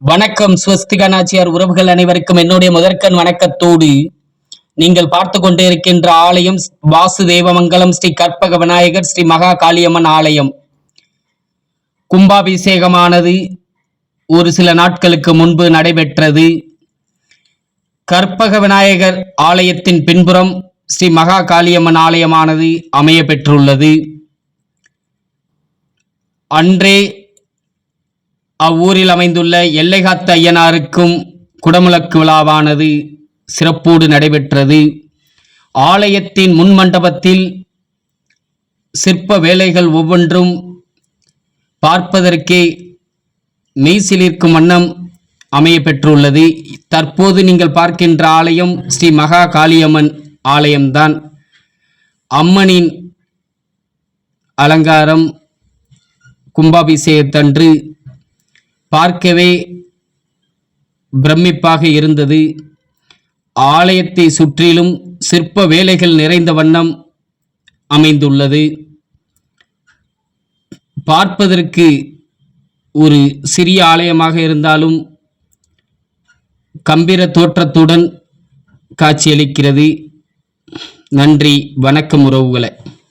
வணக்கம் ஸ்வஸ்திகா நாச்சியார் உறவுகள் அனைவருக்கும் என்னுடைய முதற்கண் வணக்கத்தோடு நீங்கள் பார்த்து கொண்டே இருக்கின்ற ஆலயம் வாசுதேவமங்கலம் ஸ்ரீ கற்பக விநாயகர் ஸ்ரீ மகா காளியம்மன் ஆலயம். கும்பாபிஷேகமானது ஒரு சில நாட்களுக்கு முன்பு நடைபெற்றது. கற்பக விநாயகர் ஆலயத்தின் பின்புறம் ஸ்ரீ மகா காளியம்மன் ஆலயமானது அமைய பெற்றுள்ளது. அன்றே அவ்வூரில் அமைந்துள்ள எல்லைகாத்த ஐயனாருக்கும் குடமுழக்கு விழாவானது சிறப்போடு நடைபெற்றது. ஆலயத்தின் முன் மண்டபத்தில் சிற்ப வேலைகள் ஒவ்வொன்றும் பார்ப்பதற்கே மெய்சிலிர்க்கும் வண்ணம் அமைய பெற்றுள்ளது. தற்போது நீங்கள் பார்க்கின்ற ஆலயம் ஸ்ரீ மகா காளியம்மன் ஆலயம்தான். அம்மனின் அலங்காரம் கும்பாபிஷேகத்தன்று பார்க்கவே பிரமிப்பாக இருந்தது. ஆலயத்தை சுற்றிலும் சிற்ப வேலைகள் நிறைந்த வண்ணம் அமைந்துள்ளது. பார்ப்பதற்கு ஒரு சிறிய ஆலயமாக இருந்தாலும் கம்பீர தோற்றத்துடன் காட்சியளிக்கிறது. நன்றி, வணக்கம் உறவுகளே.